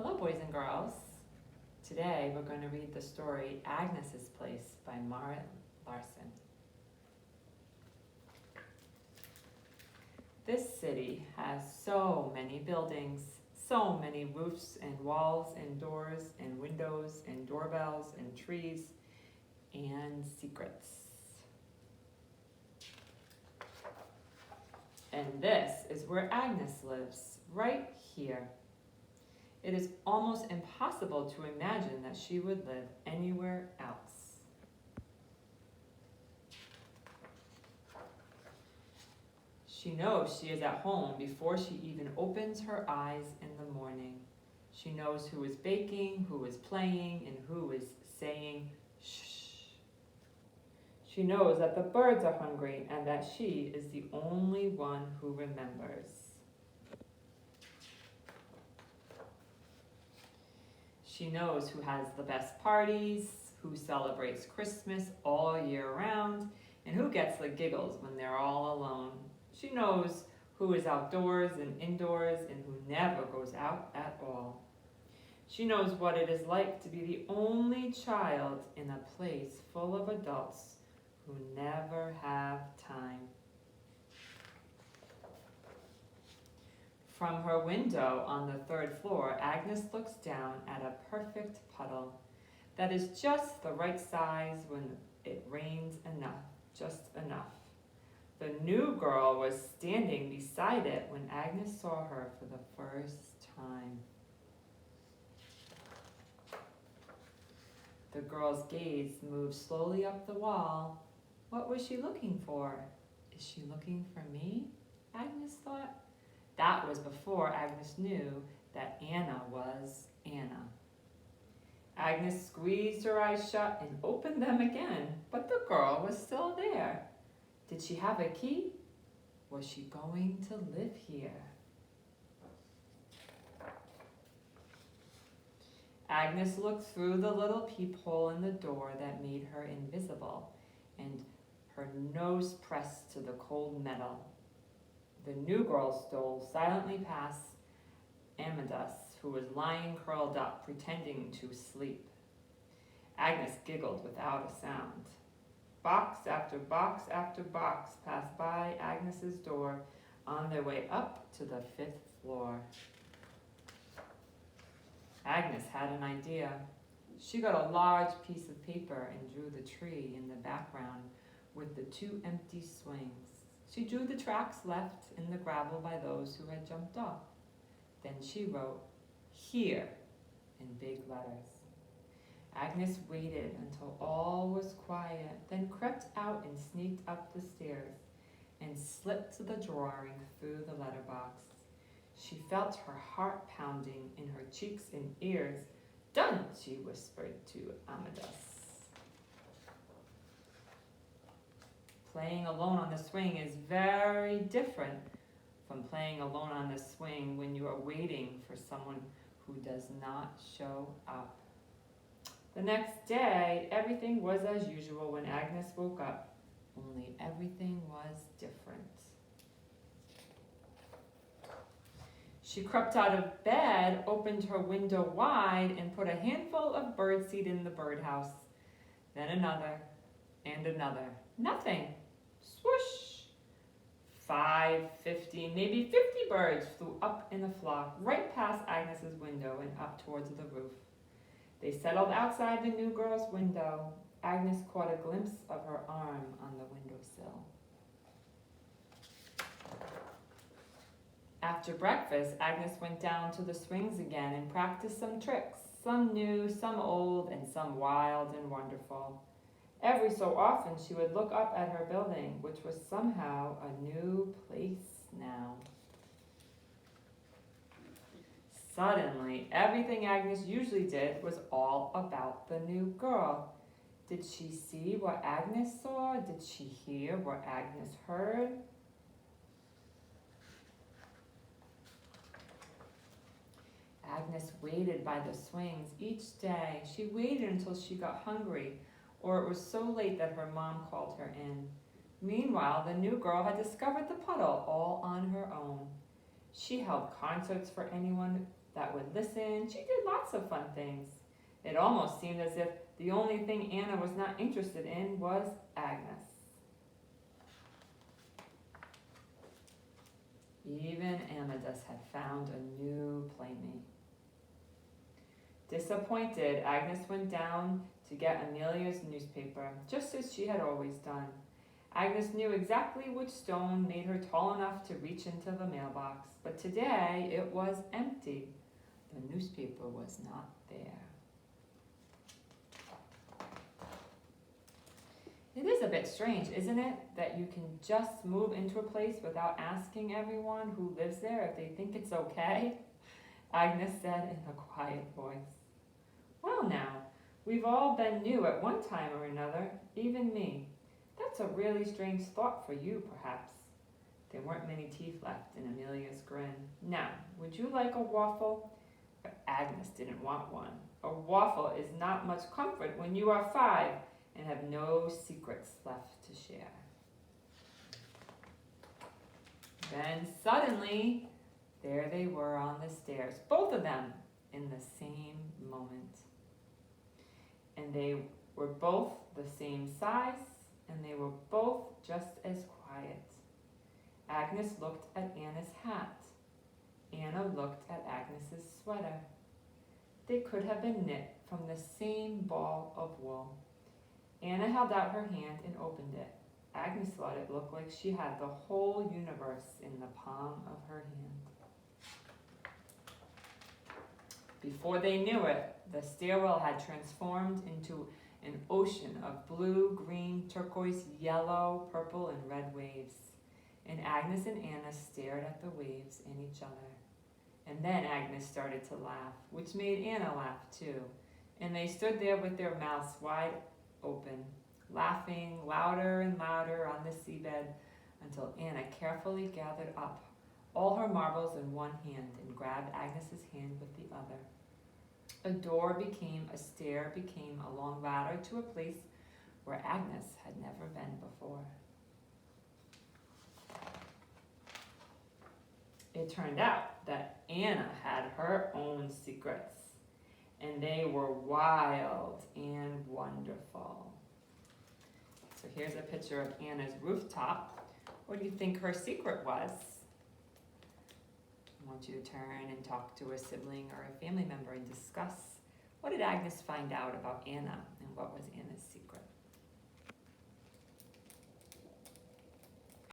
Hello, boys and girls. Today we're going to read the story Agnes's Place by Marit, Larsen. This city has so many buildings, so many roofs and walls and doors and windows and doorbells and trees and secrets. And this is where Agnes lives, right here. It is almost impossible to imagine that she would live anywhere else. She knows she is at home before she even opens her eyes in the morning. She knows who is baking, who is playing, and who is saying shh. She knows that the birds are hungry and that she is the only one who remembers. She knows who has the best parties, who celebrates Christmas all year round, and who gets the giggles when they're all alone. She knows who is outdoors and indoors and who never goes out at all. She knows what it is like to be the only child in a place full of adults who never have time. From her window on the third floor, Agnes looks down at a perfect puddle that is just the right size when it rains enough, just enough. The new girl was standing beside it when Agnes saw her for the first time. The girl's gaze moved slowly up the wall. What was she looking for? Is she looking for me? Agnes thought. That was before Agnes knew that Anna was Anna. Agnes squeezed her eyes shut and opened them again, but the girl was still there. Did she have a key? Was she going to live here? Agnes looked through the little peephole in the door that made her invisible, and her nose pressed to the cold metal. The new girl stole silently past Agnes, who was lying curled up, pretending to sleep. Agnes giggled without a sound. Box after box after box passed by Agnes's door on their way up to the 5th floor. Agnes had an idea. She got a large piece of paper and drew the tree in the background with the 2 empty swings. She drew the tracks left in the gravel by those who had jumped off. Then she wrote, "Here," in big letters. Agnes waited until all was quiet, then crept out and sneaked up the stairs and slipped to the drawing through the letterbox. She felt her heart pounding in her cheeks and ears. "Done," she whispered to Agnes. Playing alone on the swing is very different from playing alone on the swing when you are waiting for someone who does not show up. The next day, everything was as usual when Agnes woke up, only everything was different. She crept out of bed, opened her window wide, and put a handful of birdseed in the birdhouse. Then another and another. Nothing. Swoosh! 5, 15, maybe 50 birds flew up in a flock, right past Agnes's window and up towards the roof. They settled outside the new girl's window. Agnes caught a glimpse of her arm on the windowsill. After breakfast, Agnes went down to the swings again and practiced some tricks, some new, some old, and some wild and wonderful. Every so often, she would look up at her building, which was somehow a new place now. Suddenly, everything Agnes usually did was all about the new girl. Did she see what Agnes saw? Did she hear what Agnes heard? Agnes waited by the swings each day. She waited until she got hungry, or it was so late that her mom called her in. Meanwhile, the new girl had discovered the puddle all on her own. She held concerts for anyone that would listen. She did lots of fun things. It almost seemed as if the only thing Anna was not interested in was Agnes. Even Amethyst had found a new playmate. Disappointed, Agnes went down to get Amelia's newspaper, just as she had always done. Agnes knew exactly which stone made her tall enough to reach into the mailbox, but today it was empty. The newspaper was not there. It is a bit strange, isn't it, that you can just move into a place without asking everyone who lives there if they think it's okay? Agnes said in a quiet voice. Well now, we've all been new at one time or another, even me. That's a really strange thought for you, perhaps. There weren't many teeth left in Amelia's grin. Now, would you like a waffle? But Agnes didn't want one. A waffle is not much comfort when you are 5 and have no secrets left to share. Then suddenly, there they were on the stairs, both of them in the same moment. And they were both the same size, and they were both just as quiet. Agnes looked at Anna's hat. Anna looked at Agnes's sweater. They could have been knit from the same ball of wool. Anna held out her hand and opened it. Agnes thought it looked like she had the whole universe in the palm of her hand. Before they knew it, the stairwell had transformed into an ocean of blue, green, turquoise, yellow, purple, and red waves. And Agnes and Anna stared at the waves and each other. And then Agnes started to laugh, which made Anna laugh too. And they stood there with their mouths wide open, laughing louder and louder on the seabed until Anna carefully gathered up all her marbles in one hand and grabbed Agnes's hand with the other. A door became a stair, became a long ladder to a place where Agnes had never been before. It turned out that Anna had her own secrets, and they were wild and wonderful. So here's a picture of Anna's rooftop. What do you think her secret was? I want you to turn and talk to a sibling or a family member and discuss what did Agnes find out about Anna and what was Anna's secret.